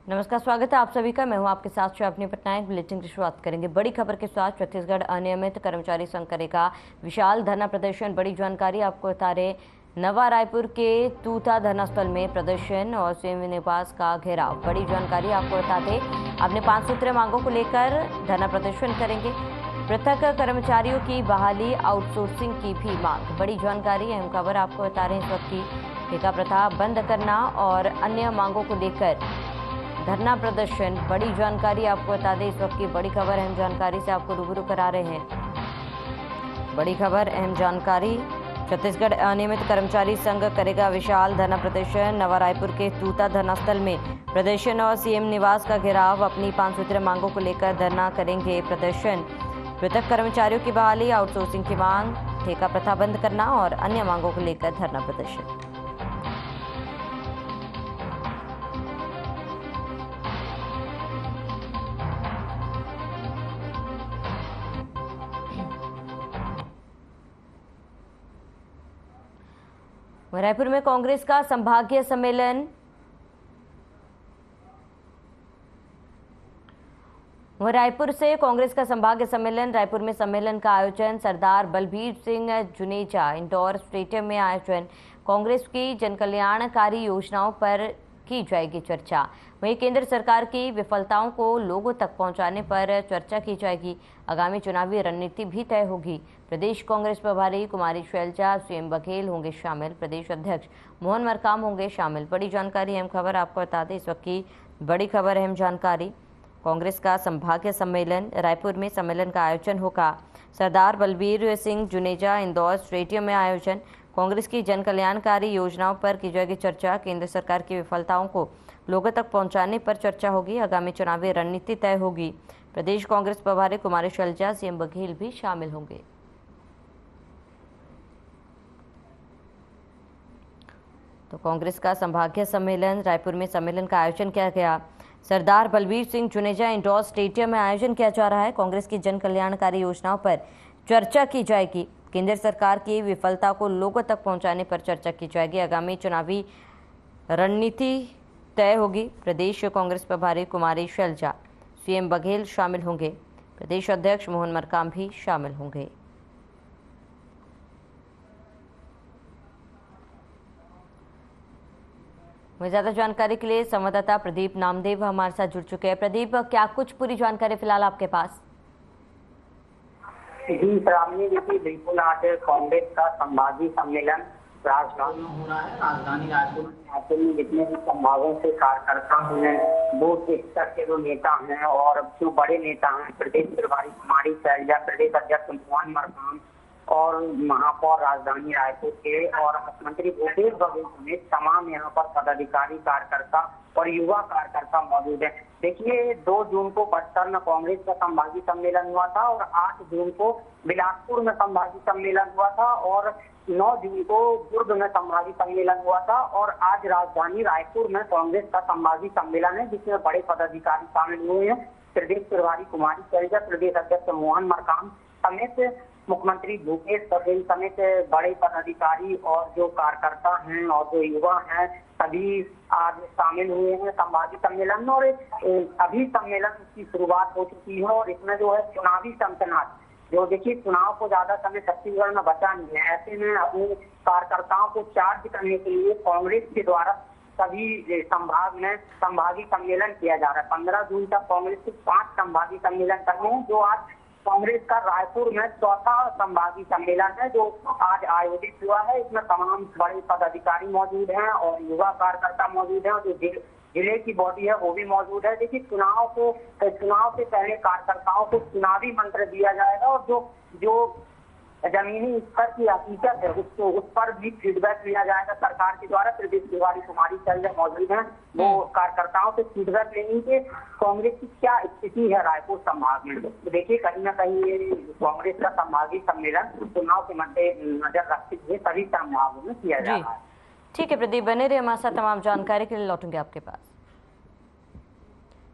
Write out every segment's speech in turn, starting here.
नमस्कार, स्वागत है आप सभी का। मैं हूं आपके साथ श्रावणी पटनायक। बुलेटिन की शुरुआत करेंगे बड़ी खबर के साथ। छत्तीसगढ़ अनियमित कर्मचारी संघ करेगा विशाल धरना प्रदर्शन। बड़ी जानकारी आपको बता रहे, नवा रायपुर के तूता धरना स्थल में प्रदर्शन और सीएम निवास का घेराव। बड़ी जानकारी आपको बताते, अपने 5 सूत्रीय मांगों को लेकर धरना प्रदर्शन करेंगे। पृथक कर्मचारियों की बहाली, आउटसोर्सिंग की भी मांग। बड़ी जानकारी, अहम खबर आपको बता रहे हैं इस वक्त की। ठेका प्रथा बंद करना और अन्य मांगों को लेकर धरना प्रदर्शन। बड़ी जानकारी आपको बता दें, इस वक्त की बड़ी खबर अहम जानकारी से आपको रूबरू करा रहे हैं। बड़ी खबर अहम जानकारी, छत्तीसगढ़ अनियमित कर्मचारी संघ करेगा विशाल धरना प्रदर्शन। नवा रायपुर के तूता धरना स्थल में प्रदर्शन और सीएम निवास का घेराव। अपनी 5 सूत्रीय मांगों को लेकर धरना करेंगे प्रदर्शन। पृथक कर्मचारियों की बहाली, आउटसोर्सिंग की मांग, ठेका प्रथा बंद करना और अन्य मांगों को लेकर धरना प्रदर्शन। रायपुर में कांग्रेस का संभागीय सम्मेलन। रायपुर से कांग्रेस का संभागीय सम्मेलन। रायपुर में सम्मेलन का आयोजन। सरदार बलबीर सिंह जुनेजा इंडोर स्टेडियम में आयोजन। कांग्रेस की जनकल्याणकारी योजनाओं पर की जाएगी चर्चा। वहीं केंद्र सरकार की विफलताओं को लोगों तक पहुंचाने पर चर्चा की जाएगी। आगामी चुनावी रणनीति भी तय होगी। प्रदेश कांग्रेस प्रभारी कुमारी शैलजा, सीएम बघेल होंगे शामिल। प्रदेश अध्यक्ष मोहन मरकाम होंगे शामिल। बड़ी जानकारी, अहम खबर आपको बता दें, इस वक्त की बड़ी खबर अहम जानकारी। कांग्रेस का संभागीय सम्मेलन। रायपुर में सम्मेलन का आयोजन होगा। सरदार बलबीर सिंह जुनेजा इंडोर स्टेडियम में आयोजन। कांग्रेस की जनकल्याणकारी योजनाओं पर की जाएगी चर्चा। केंद्र सरकार की विफलताओं को लोगों तक पहुंचाने पर चर्चा होगी। आगामी चुनावी रणनीति तय होगी। प्रदेश कांग्रेस प्रभारी कुमारी शैलजा, सीएम बघेल भी शामिल होंगे। तो कांग्रेस का संभागीय सम्मेलन। रायपुर में सम्मेलन का आयोजन किया गया। सरदार बलबीर सिंह जुनेजा इंडोर स्टेडियम में आयोजन किया जा रहा है। कांग्रेस की जनकल्याणकारी योजनाओं पर चर्चा की जाएगी। केंद्र सरकार की विफलता को लोगों तक पहुंचाने पर चर्चा की जाएगी। आगामी चुनावी रणनीति तय होगी। प्रदेश कांग्रेस प्रभारी कुमारी शैलजा, सीएम बघेल शामिल होंगे। प्रदेश अध्यक्ष मोहन मरकाम भी शामिल होंगे। ज्यादा जानकारी के लिए संवाददाता प्रदीप नामदेव हमारे साथ जुड़ चुके हैं। प्रदीप, क्या कुछ पूरी जानकारी फिलहाल आपके पास? जी श्रावणी, देखिए बिल्कुल आज कांग्रेस का संभागीय सम्मेलन राजधानी में हो रहा है। राजधानी रायपुर में जितने भी संभागों से कार्यकर्ता हैं, बूथ स्तर के जो नेता हैं और जो बड़े नेता हैं, प्रदेश प्रभारी कुमारी शैलजा, प्रदेश अध्यक्ष मोहन मरकाम और महापौर राजधानी रायपुर के और मुख्यमंत्री भूपेश बघेल समेत तमाम यहाँ पर पदाधिकारी, कार्यकर्ता और युवा कार्यकर्ता मौजूद है। देखिए 2 जून को बस्तर में कांग्रेस का संभागीय सम्मेलन हुआ था और 8 जून को बिलासपुर में संभागीय सम्मेलन हुआ था और 9 जून को दुर्ग में संभागीय सम्मेलन हुआ था और आज राजधानी रायपुर में कांग्रेस का संभागीय सम्मेलन है, जिसमें बड़े पदाधिकारी शामिल हुए हैं। प्रदेश प्रभारी कुमारी शैलजा, प्रदेश अध्यक्ष मोहन मरकाम समेत मुख्यमंत्री भूपेश बघेल समेत बड़े पदाधिकारी और जो कार्यकर्ता हैं और जो युवा हैं, सभी आज शामिल हुए हैं संभागीय सम्मेलन में। और अभी सम्मेलन की शुरुआत हो चुकी है और इसमें जो है चुनावी सनसनाहट, जो देखिए चुनाव को ज्यादा समय छत्तीसगढ़ में बचा नहीं है, ऐसे में अपने कार्यकर्ताओं को चार्ज करने के लिए कांग्रेस के द्वारा सभी संभाग में संभागीय सम्मेलन किया जा रहा है। 15 जून तक कांग्रेस के 5 संभागीय सम्मेलन करने हैं, जो आज कांग्रेस का रायपुर में 4था संभागीय सम्मेलन है जो आज आयोजित हुआ है। इसमें तमाम बड़े पदाधिकारी मौजूद हैं और युवा कार्यकर्ता मौजूद हैं और जो जिले की बॉडी है वो भी मौजूद है। देखिए चुनाव से पहले कार्यकर्ताओं को चुनावी मंत्र दिया जाएगा और जो जमीनी स्तर की हकीकत है उसको उस पर भी फीडबैक लिया जाएगा सरकार के द्वारा। प्रदेश प्रभारी कुमारी शैलजा मौजूद हैं, वो कार्यकर्ताओं से फीडबैक लेंगे कि कांग्रेस की क्या स्थिति है रायपुर संभाग में। तो देखिए कहीं ना कहीं ये कांग्रेस का संभागीय सम्मेलन चुनाव के मद्देनजर रखते हुए सभी संभागों में किया जा रहा है। ठीक है प्रदीप, बने रहिए हमारे साथ। तमाम जानकारी के लिए लौटूंगे आपके पास।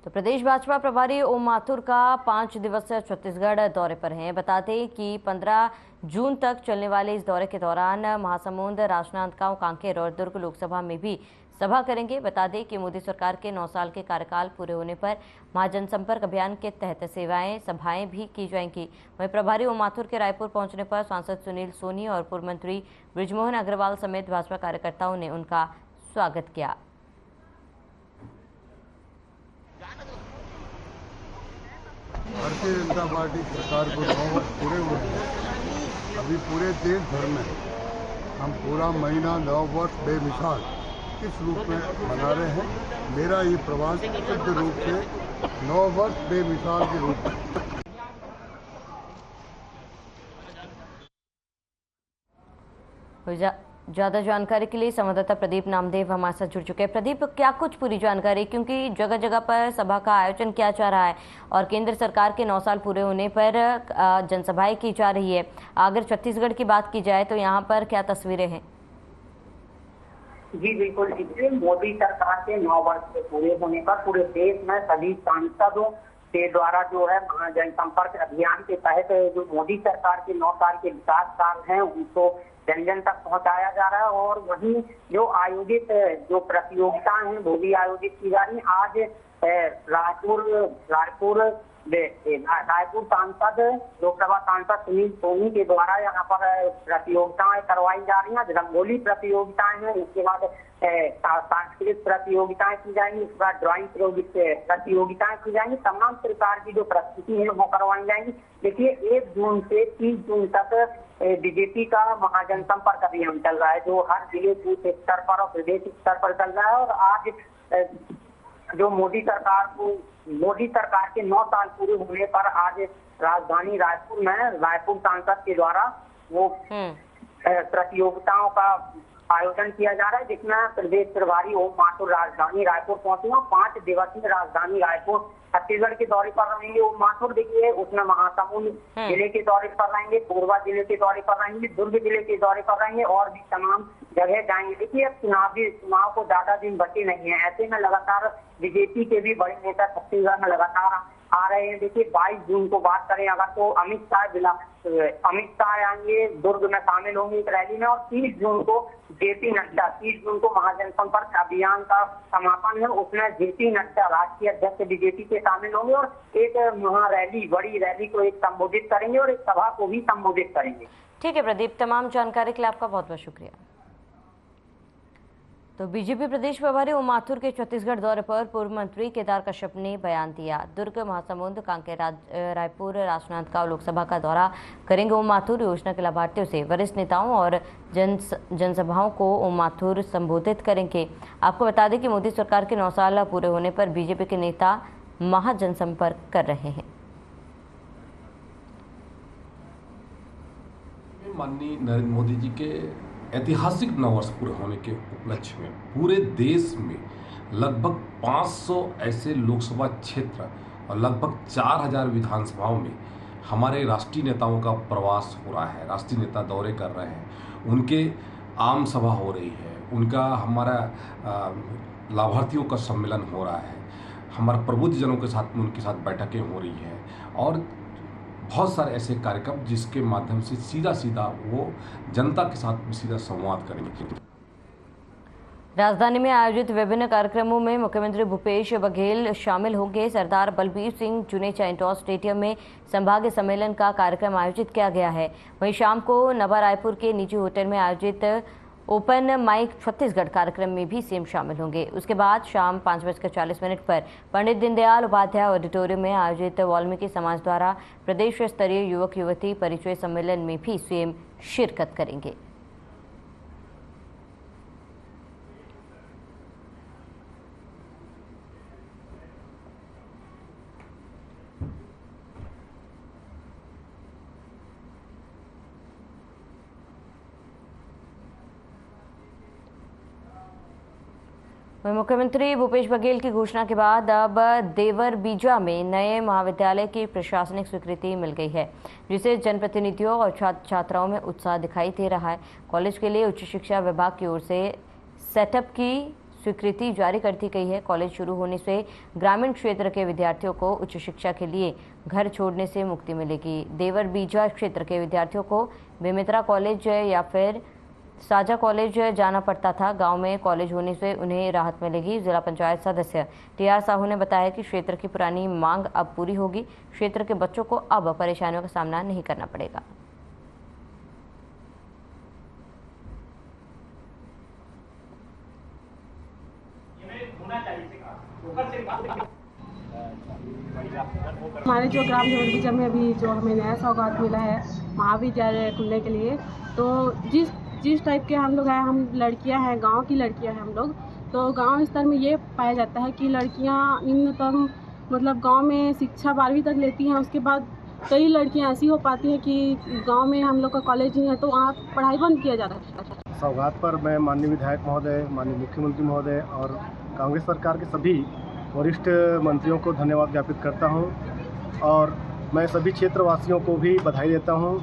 तो प्रदेश भाजपा प्रभारी ओम माथुर का 5 दिवसीय छत्तीसगढ़ दौरे पर हैं। बता दें कि 15 जून तक चलने वाले इस दौरे के दौरान महासमुंद, राजनांदगांव, कांकेर और दुर्ग लोकसभा में भी सभा करेंगे। बता दें कि मोदी सरकार के 9 साल के कार्यकाल पूरे होने पर महाजनसंपर्क अभियान के तहत सभाएं भी की जाएंगी। वहीं प्रभारी ओम माथुर के रायपुर पहुंचने पर सांसद सुनील सोनी और पूर्व मंत्री बृजमोहन अग्रवाल समेत भाजपा कार्यकर्ताओं ने उनका स्वागत किया। भारतीय जनता पार्टी सरकार को 9 वर्ष पूरे हुए हैं। अभी पूरे देश भर में हम पूरा महीना 9 वर्ष बेमिसाल इस रूप में मना रहे हैं। मेरा ये प्रवास शुद्ध रूप से 9 वर्ष बेमिसाल के रूप में। ज्यादा जानकारी के लिए संवाददाता प्रदीप नामदेव हमारे साथ जुड़ चुके हैं। प्रदीप, क्या कुछ पूरी जानकारी, क्योंकि जगह जगह पर सभा का आयोजन किया जा रहा है और केंद्र सरकार के 9 साल पूरे होने पर जनसभाएं की जा रही है। अगर छत्तीसगढ़ की बात की जाए तो यहाँ पर क्या तस्वीरें हैं? जी बिल्कुल, इसलिए मोदी सरकार के 9 वर्ष के पूरे होने पर पूरे देश में सभी सांसदों के द्वारा जो है जनसंपर्क अभियान के तहत जो मोदी सरकार के 9 साल के विकास कार्य हैं उनको जन जन तक पहुंचाया जा रहा है। और वहीं जो आयोजित जो प्रतियोगिताएं हैं वो भी आयोजित की जा रही है। आज रायपुर सांसद, लोकसभा सांसद सुनील सोनी के द्वारा यहाँ पर प्रतियोगिताएं करवाई जा रही हैं। रंगोली प्रतियोगिताएं हैं, उसके बाद सांस्कृतिक प्रतियोगिताएं की जाएंगी, उसके बाद ड्राइंग प्रतियोगिताएं की जाएंगी। तमाम प्रकार की जो प्रस्तुति है वो करवाई जाएंगी। देखिए, 1 जून से 30 जून तक बीजेपी का महाजनसंपर्क अभियान चल रहा है, जो हर जिले बूथ स्तर पर और प्रदेश स्तर पर चल रहा है। और आज जो मोदी सरकार के 9 साल पूरे होने पर आज राजधानी रायपुर में रायपुर सांसद के द्वारा वो प्रतियोगिताओं का आयोजन किया जा रहा है, जिसमें प्रदेश प्रभारी ओम माथुर राजधानी रायपुर पहुंचे हैं। 5 दिवसीय राजधानी रायपुर छत्तीसगढ़ के दौरे पर रहेंगे ओम माथुर। देखिए, उसमें महासमुंद जिले के दौरे पर रहेंगे, कोरबा जिले के दौरे पर रहेंगे, दुर्ग जिले के दौरे पर रहेंगे और भी तमाम जगह जाएंगे। देखिए, अब चुनाव को ज्यादा दिन बचे नहीं है, ऐसे में लगातार बीजेपी के भी बड़े नेता छत्तीसगढ़ में लगातार आ रहे हैं। देखिए, 22 जून को बात करें अगर तो अमित शाह आएंगे, दुर्ग में शामिल होंगे एक रैली में। और 30 जून को जेपी नड्डा, 30 जून को महाजनसंपर्क अभियान का समापन है, उसमें जेपी नड्डा राष्ट्रीय अध्यक्ष बीजेपी के शामिल होंगे और एक महारैली, बड़ी रैली को एक संबोधित करेंगे और एक सभा को भी संबोधित करेंगे। ठीक है प्रदीप, तमाम जानकारी के लिए आपका बहुत बहुत शुक्रिया। तो बीजेपी प्रदेश प्रभारी ओम माथुर के छत्तीसगढ़ दौरे पर पूर्व मंत्री केदार कश्यप ने बयान दिया। दुर्ग, महासमुंद, कांकेर, रायपुर, राजनांदगांव लोकसभा का दौरा करेंगे ओम माथुर। योजना के लाभार्थियों से वरिष्ठ नेताओं और जनसभाओं को ओम माथुर संबोधित करेंगे। आपको बता दें कि मोदी सरकार के 9 साल पूरे होने पर बीजेपी के नेता महाजनसंपर्क कर रहे हैं। माननीय नरेंद्र मोदी जी के ऐतिहासिक 9 वर्ष पूरे होने के उपलक्ष्य में पूरे देश में लगभग 500 ऐसे लोकसभा क्षेत्र और लगभग 4000 विधानसभाओं में हमारे राष्ट्रीय नेताओं का प्रवास हो रहा है। राष्ट्रीय नेता दौरे कर रहे हैं, उनके आम सभा हो रही है, उनका हमारा लाभार्थियों का सम्मेलन हो रहा है, हमारे प्रबुद्ध जनों के साथ में उनके साथ बैठकें हो रही है और बहुत सारे ऐसे कार्यक्रम जिसके माध्यम से सीधा वो जनता के साथ में सीधा संवाद करेंगे। राजधानी में आयोजित विभिन्न कार्यक्रमों में मुख्यमंत्री भूपेश बघेल शामिल होंगे। सरदार बलबीर सिंह जुनेजा इंडोर स्टेडियम में संभागीय सम्मेलन का कार्यक्रम आयोजित किया गया है। वहीं शाम को नवा रायपुर के निजी होटल में आयोजित ओपन माइक छत्तीसगढ़ कार्यक्रम में भी सीएम शामिल होंगे। उसके बाद शाम 5:40 पर पंडित दीनदयाल उपाध्याय ऑडिटोरियम में आयोजित वाल्मीकि समाज द्वारा प्रदेश स्तरीय युवक युवती परिचय सम्मेलन में भी सीएम शिरकत करेंगे। मुख्यमंत्री भूपेश बघेल की घोषणा के बाद अब देवरबीजा में नए महाविद्यालय की प्रशासनिक स्वीकृति मिल गई है, जिसे जनप्रतिनिधियों और छात्र छात्राओं में उत्साह दिखाई दे रहा है। कॉलेज के लिए उच्च शिक्षा विभाग की ओर से सेटअप की स्वीकृति जारी कर दी गई है। कॉलेज शुरू होने से ग्रामीण क्षेत्र के विद्यार्थियों को उच्च शिक्षा के लिए घर छोड़ने से मुक्ति मिलेगी। देवर बीजा क्षेत्र के विद्यार्थियों को बेमित्रा कॉलेज या फिर साझा कॉलेज जाना पड़ता था। गांव में कॉलेज होने से उन्हें राहत मिलेगी। जिला पंचायत सदस्य टीआर साहू ने बताया कि क्षेत्र की पुरानी मांग अब पूरी होगी। क्षेत्र के बच्चों को अब परेशानियों का सामना नहीं करना पड़ेगा। हमारे जो ग्राम देवर बीजा में अभी जो हमें नया सौगात मिला है महाविद्यालय खुलने के लिए, तो जिस टाइप के हम लोग हैं, हम लड़कियां हैं, गांव की लड़कियां हैं हम लोग, तो गांव स्तर में ये पाया जाता है कि लड़कियां न्यूनतम मतलब गांव में शिक्षा 12वीं तक लेती हैं। उसके बाद कई लड़कियां ऐसी हो पाती हैं कि गांव में हम लोग का कॉलेज नहीं है तो वहाँ पढ़ाई बंद किया जाता है। सौगात पर मैं माननीय विधायक महोदय, माननीय मुख्यमंत्री महोदय और कांग्रेस सरकार के सभी वरिष्ठ मंत्रियों को धन्यवाद ज्ञापित करता हूं और मैं सभी क्षेत्रवासियों को भी बधाई देता हूं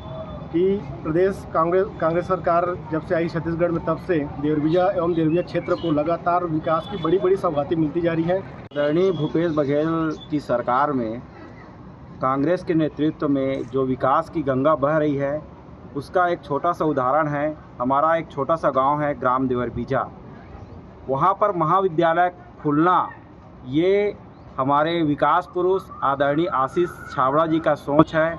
कि प्रदेश कांग्रेस सरकार जब से आई छत्तीसगढ़ में, तब से देवरबीजा एवं देवरबीजा क्षेत्र को लगातार विकास की बड़ी सौगातें मिलती जा रही हैं। आदरणीय भूपेश बघेल की सरकार में कांग्रेस के नेतृत्व में जो विकास की गंगा बह रही है, उसका एक छोटा सा उदाहरण है। हमारा एक छोटा सा गांव है ग्राम देवरबीजा, वहाँ पर महाविद्यालय खुलना ये हमारे विकास पुरुष आदरणीय आशीष छाबड़ा जी का सोच है,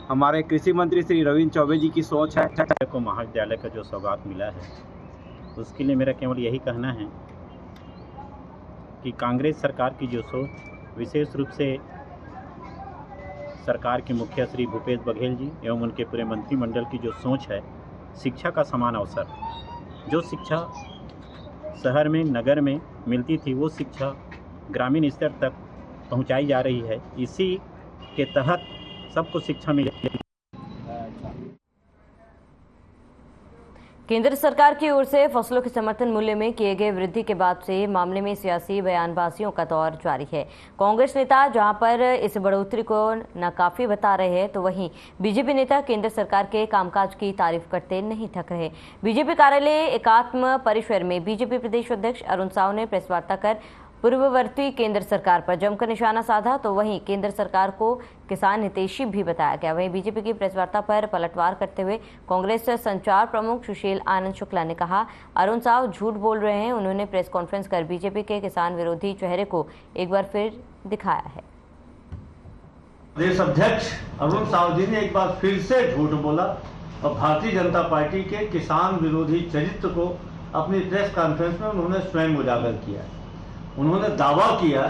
हमारे कृषि मंत्री श्री रविंद्र चौबे जी की सोच है। को महाविद्यालय का जो सौगात मिला है, उसके लिए मेरा केवल यही कहना है कि कांग्रेस सरकार की जो सोच, विशेष रूप से सरकार के मुखिया श्री भूपेश बघेल जी एवं उनके पूरे मंत्रिमंडल की जो सोच है, शिक्षा का समान अवसर, जो शिक्षा शहर में नगर में मिलती थी वो शिक्षा ग्रामीण स्तर तक पहुंचाई जा रही है। इसी के तहत सबको शिक्षा मिले। केंद्र सरकार की ओर से फसलों के समर्थन मूल्य में किए गए वृद्धि के बाद से मामले में सियासी बयानबाजियों का दौर जारी है। कांग्रेस नेता जहां पर इस बढ़ोतरी को नाकाफी बता रहे हैं, तो वहीं बीजेपी नेता केंद्र सरकार के कामकाज की तारीफ करते नहीं थक रहे। बीजेपी कार्यालय एकात्म परिसर में बीजेपी प्रदेश अध्यक्ष अरुण साहू ने प्रेस वार्ता कर पूर्ववर्ती केंद्र सरकार पर जमकर निशाना साधा, तो वहीं केंद्र सरकार को किसान हितैषी भी बताया गया। वहीं बीजेपी की प्रेस वार्ता पर पलटवार करते हुए कांग्रेस संचार प्रमुख सुशील आनंद शुक्ला ने कहा, अरुण साहू झूठ बोल रहे हैं। उन्होंने प्रेस कॉन्फ्रेंस कर बीजेपी के किसान विरोधी चेहरे को एक बार फिर दिखाया है। प्रदेश अध्यक्ष अरुण साहू जी ने एक बार फिर से झूठ बोला और भारतीय जनता पार्टी के किसान विरोधी चरित्र को अपनी प्रेस कॉन्फ्रेंस में उन्होंने स्वयं उजागर किया। उन्होंने दावा किया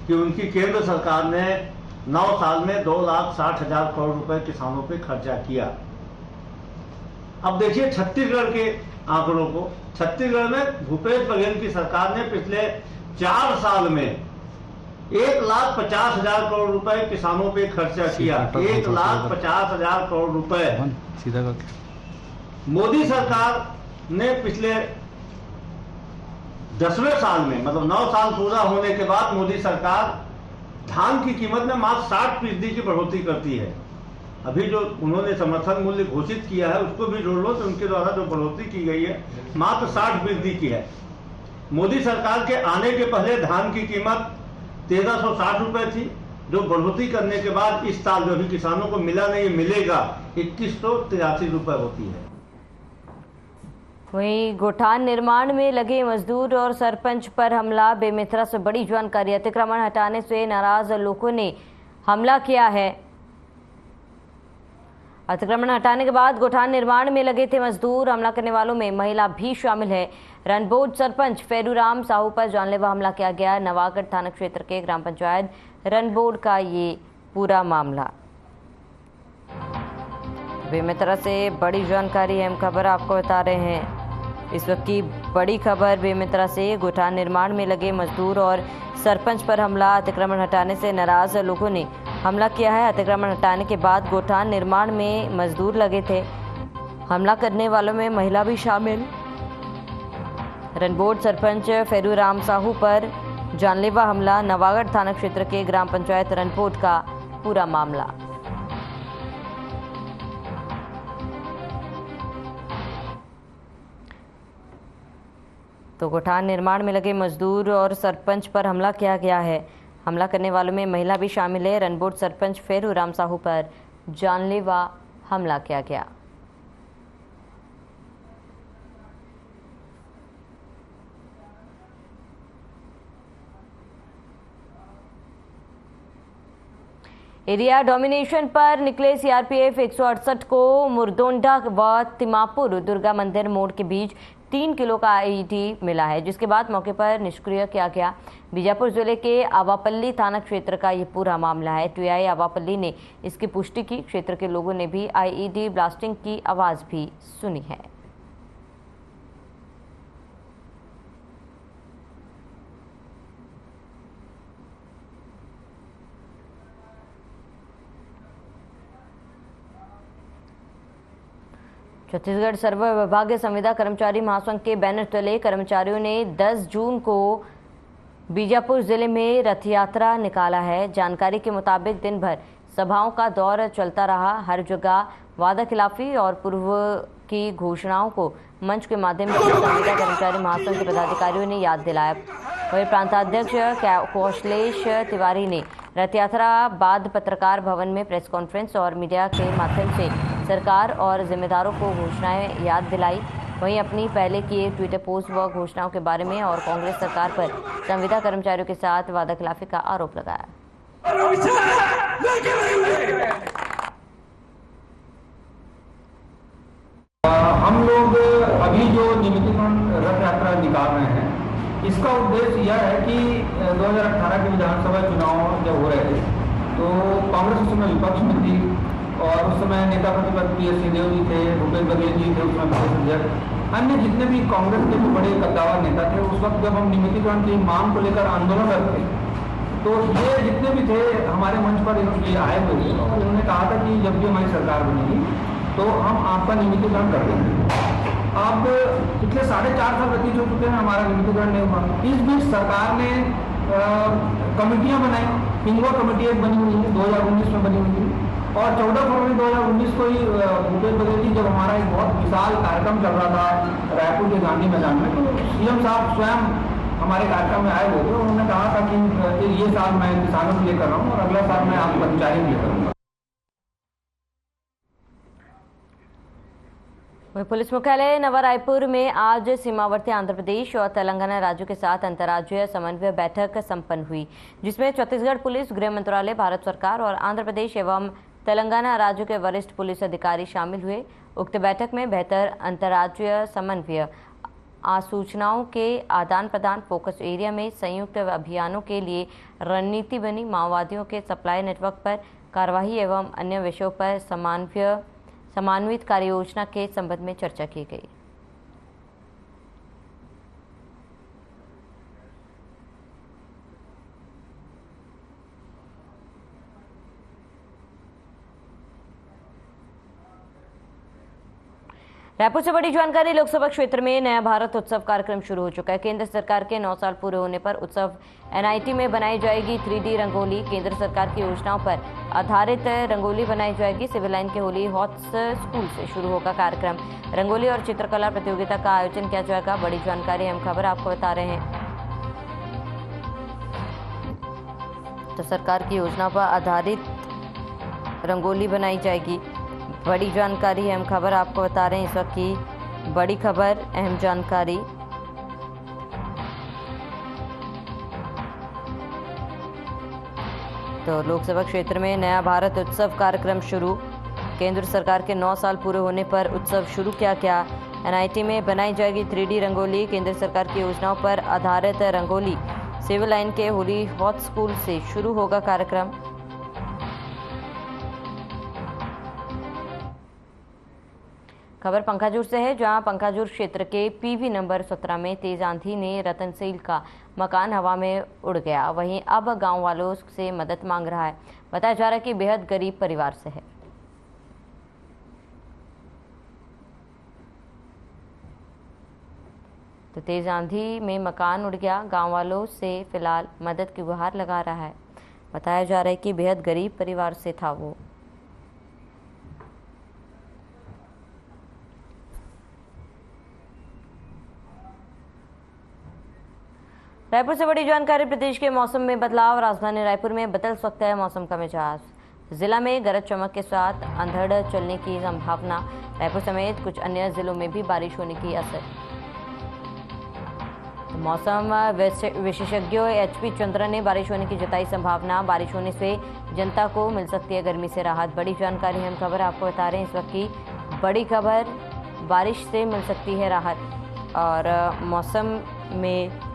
कि उनकी केंद्र सरकार ने 9 साल में 2,60,000 करोड़ रुपए किसानों पे खर्चा किया। अब देखिए छत्तीसगढ़ के आंकड़ों को। छत्तीसगढ़ में भूपेश बघेल की सरकार ने पिछले 4 साल में 1,50,000 करोड़ रुपए किसानों पे खर्चा किया। 1,50,000 करोड़ रुपए। मोदी सरकार ने पिछले 10वें साल में, मतलब 9 साल पूरा होने के बाद मोदी सरकार धान की कीमत में मात्र 60% की बढ़ोतरी करती है। अभी जो उन्होंने समर्थन मूल्य घोषित किया है उसको भी जोड़ लो तो उनके द्वारा जो बढ़ोतरी की गई है मात्र 60% की है। मोदी सरकार के आने के पहले धान की कीमत 1,360 रुपए थी, जो बढ़ोतरी करने के बाद इस साल जो भी किसानों को मिला नहीं मिलेगा 2,183 रुपए होती है। वहीं गोठान निर्माण में लगे मजदूर और सरपंच पर हमला, बेमित्रा से बड़ी जानकारी। अतिक्रमण हटाने से नाराज लोगों ने हमला किया है। अतिक्रमण हटाने के बाद गोठान निर्माण में लगे थे मजदूर। हमला करने वालों में महिला भी शामिल है। रनबोड सरपंच फेरूराम साहू पर जानलेवा हमला किया गया। नवागढ़ थाना क्षेत्र के ग्राम पंचायत रनबोड का ये पूरा मामला। बेमित्रा से बड़ी जानकारी, अहम खबर आपको बता रहे हैं। इस वक्त की बड़ी खबर बेमित्रा से, गोठान निर्माण में लगे मजदूर और सरपंच पर हमला। अतिक्रमण हटाने से नाराज लोगों ने हमला किया है। अतिक्रमण हटाने के बाद गोठान निर्माण में मजदूर लगे थे। हमला करने वालों में महिला भी शामिल। रनबोड सरपंच फेरूराम साहू पर जानलेवा हमला। नवागढ़ थाना क्षेत्र के ग्राम पंचायत रनबोड का पूरा मामला। तो गोठान निर्माण में लगे मजदूर और सरपंच पर हमला किया गया है। हमला करने वालों में महिला भी शामिल है। रनबोट सरपंच फेरू राम साहू पर जानलेवा हमला किया गया। एरिया डोमिनेशन पर निकले सीआरपीएफ 168 को मुरदोंडा व तिमापुर दुर्गा मंदिर मोड़ के बीच 3 किलो का आईईडी मिला है, जिसके बाद मौके पर निष्क्रिय किया गया। बीजापुर जिले के आवापल्ली थाना क्षेत्र का ये पूरा मामला है। टीआई आवापल्ली ने इसकी पुष्टि की। क्षेत्र के लोगों ने भी आईईडी ब्लास्टिंग की आवाज भी सुनी है। छत्तीसगढ़ सर्व विभागीय संविदा कर्मचारी महासंघ के बैनर तले कर्मचारियों ने 10 जून को बीजापुर जिले में रथ यात्रा निकाला है। जानकारी के मुताबिक दिन भर सभाओं का दौर चलता रहा। हर जगह वादा खिलाफी और पूर्व की घोषणाओं को मंच के माध्यम से संविदा कर्मचारी महासंघ के पदाधिकारियों ने याद दिलाया। वहीं प्रांताध्यक्ष कौशलेश तिवारी ने रथ यात्रा बाद पत्रकार भवन में प्रेस कॉन्फ्रेंस और मीडिया के माध्यम से सरकार और जिम्मेदारों को घोषणाएं याद दिलाई। वहीं अपनी पहले किए ट्विटर पोस्ट व घोषणाओं के बारे में और कांग्रेस सरकार पर संविदा कर्मचारियों के साथ वादाखिलाफी का आरोप लगाया। हम लोग अभी जो निमित्तीकरण रथ यात्रा निकाल रहे हैं, इसका उद्देश्य यह है कि 2018 के विधानसभा चुनाव जब हो रहे थे तो कांग्रेस उस समय विपक्ष में थी और उस समय नेता प्रतिपक्ष पीएस सिंहदेव जी थे, भूपेश बघेल जी थे, उसमें प्रदेश अध्यक्ष, अन्य जितने भी कांग्रेस के जो बड़े कद्दावर नेता थे, उस वक्त जब हम निमित्तीकरण की मांग को लेकर आंदोलन करते तो ये जितने भी थे हमारे मंच पर ये आए हुए थे और उन्होंने कहा था कि जब भी हमारी सरकार बनेगी तो हम आपका निमित्तीकरण कर देंगे। अब पिछले 4.5 साल व्यतीत हो चुके हैं, हमारा निमित्तीकरण नहीं हुआ। इस बीच सरकार ने कमेटियां बनाई। पिंगवा कमेटी एक बनी हुई है, 2019 में बनी हुई थी और 14 फरवरी 2019 को ही भूपेश बघेल जी जब हमारा एक बहुत विशाल कार्यक्रम चल रहा था रायपुर के गांधी मैदान में, तो सीएम साहब स्वयं हमारे कार्यक्रम में आए हुए थे। उन्होंने कहा था कि ये साल मैं किसानों के लिए कर रहा हूँ और अगला साल मैं आप कर्मचारियों के लिए करूँगा। पुलिस मुख्यालय नवा रायपुर में आज सीमावर्ती आंध्र प्रदेश और तेलंगाना राज्यों के साथ अंतर्राज्यीय समन्वय बैठक संपन्न हुई, जिसमें छत्तीसगढ़ पुलिस, गृह मंत्रालय, भारत सरकार और आंध्र प्रदेश एवं तेलंगाना राज्यों के वरिष्ठ पुलिस अधिकारी शामिल हुए। उक्त बैठक में बेहतर अंतर्राज्यीय समन्वय, सूचनाओं के आदान प्रदान, फोकस एरिया में संयुक्त अभियानों के लिए रणनीति बनी, माओवादियों के सप्लाई नेटवर्क पर कार्यवाही एवं अन्य विषयों पर समन्वित कार्य योजना के संबंध में चर्चा की गई। रायपुर से बड़ी जानकारी। लोकसभा क्षेत्र में नया भारत उत्सव कार्यक्रम शुरू हो चुका है। केंद्र सरकार के 9 साल पूरे होने पर उत्सव एनआईटी में बनाई जाएगी 3D रंगोली। केंद्र सरकार की योजनाओं पर आधारित रंगोली बनाई जाएगी। सिविल लाइन के होली हॉट्स स्कूल से शुरू होगा कार्यक्रम। रंगोली और चित्रकला प्रतियोगिता का आयोजन किया जाएगा। बड़ी जानकारी हम खबर आपको बता रहे हैं। तो सरकार की योजना पर आधारित रंगोली बनाई जाएगी। बड़ी जानकारी है, हम खबर आपको बता रहे हैं इस वक्त की बड़ी खबर, अहम जानकारी। तो लोकसभा क्षेत्र में नया भारत उत्सव कार्यक्रम शुरू। केंद्र सरकार के 9 साल पूरे होने पर उत्सव शुरू किया गया। एनआईटी में बनाई जाएगी 3D रंगोली। केंद्र सरकार की योजनाओं पर आधारित रंगोली। सिविल लाइन के होली हॉट स्कूल से शुरू होगा कार्यक्रम। खबर पंखाजूर से है, जहां पंखाजूर क्षेत्र के पीवी नंबर 17 में तेज आंधी ने रतनसेल का मकान हवा में उड़ गया। वहीं अब गांव वालों से मदद मांग रहा है। बताया जा रहा है कि बेहद गरीब परिवार से है। तो तेज आंधी में मकान उड़ गया। गांव वालों से फिलहाल मदद की गुहार लगा रहा है। बताया जा रहा है कि बेहद गरीब परिवार से था वो। रायपुर से बड़ी जानकारी। प्रदेश के मौसम में बदलाव, राजधानी रायपुर में बदल सकता है मौसम का मिजाज। जिला में गरज चमक के साथ अंधड़ चलने की संभावना। रायपुर समेत कुछ अन्य जिलों में भी बारिश होने की असर। मौसम विशेषज्ञ HP चंद्र ने बारिश होने की जताई संभावना। बारिश होने से जनता को मिल सकती है गर्मी से राहत। बड़ी जानकारी हम खबर आपको बता रहे हैं इस वक्त की बड़ी खबर। बारिश से मिल सकती है राहत और मौसम में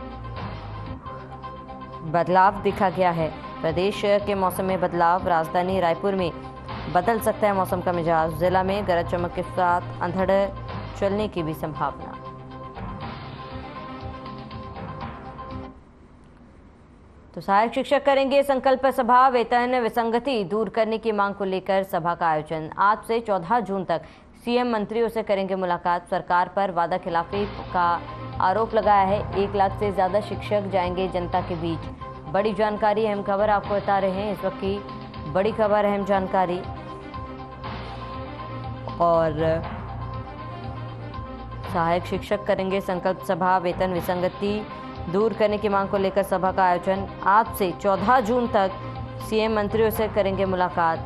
बदलाव दिखा गया है। प्रदेश के मौसम में बदलाव, राजधानी रायपुर में बदल सकता है मौसम का मिजाज। जिला में गरज चमक के साथ अंधड़ चलने की भी संभावना। तो सहायक शिक्षक करेंगे संकल्प सभा। वेतन विसंगति दूर करने की मांग को लेकर सभा का आयोजन। आज से 14 जून तक सीएम मंत्रियों से करेंगे मुलाकात। सरकार पर वादा खिलाफी का आरोप लगाया है। 1 लाख से ज्यादा शिक्षक जाएंगे जनता के बीच। बड़ी जानकारी, अहम खबर आपको बता रहे हैं इस वक्त की बड़ी खबर, अहम जानकारी। और सहायक शिक्षक करेंगे संकल्प सभा। वेतन विसंगति दूर करने की मांग को लेकर सभा का आयोजन। आज से 14 जून तक सीएम मंत्रियों से करेंगे मुलाकात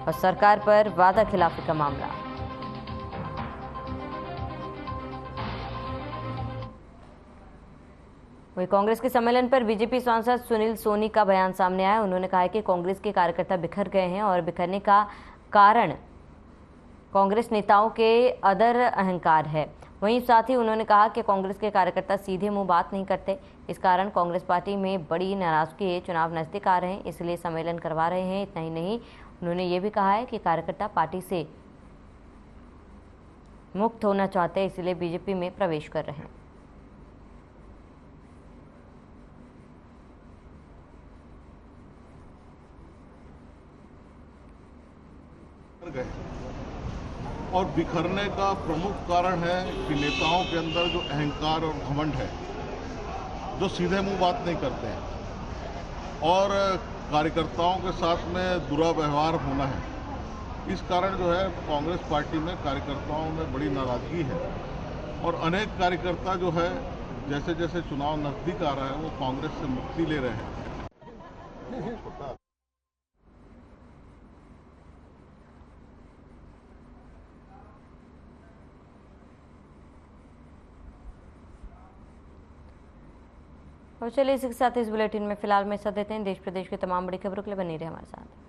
और सरकार पर वादा खिलाफी का मामला। वही कांग्रेस के सम्मेलन पर बीजेपी सांसद सुनील सोनी का बयान सामने आया। उन्होंने कहा कि कांग्रेस के कार्यकर्ता बिखर गए हैं और बिखरने का कारण कांग्रेस नेताओं के अदर अहंकार है। वहीं साथ ही उन्होंने कहा कि कांग्रेस के कार्यकर्ता सीधे मुंह बात नहीं करते, इस कारण कांग्रेस पार्टी में बड़ी नाराजगी है। चुनाव नजदीक आ रहे हैं इसलिए सम्मेलन करवा रहे हैं। इतना ही नहीं, उन्होंने ये भी कहा है कि कार्यकर्ता पार्टी से मुक्त होना चाहते हैं, इसलिए बीजेपी में प्रवेश कर रहे हैं। और बिखरने का प्रमुख कारण है कि नेताओं के अंदर जो अहंकार और घमंड है, जो सीधे मुंह बात नहीं करते हैं और कार्यकर्ताओं के साथ में बुरा व्यवहार होना है। इस कारण जो है कांग्रेस पार्टी में कार्यकर्ताओं में बड़ी नाराजगी है और अनेक कार्यकर्ता जो है जैसे जैसे चुनाव नजदीक आ रहा है वो कांग्रेस से मुक्ति ले रहे हैं। और चलिए इसी के साथ इस बुलेटिन में फिलहाल में साथ देते हैं। देश प्रदेश की तमाम बड़ी खबरों के लिए बनी रहे हमारे साथ।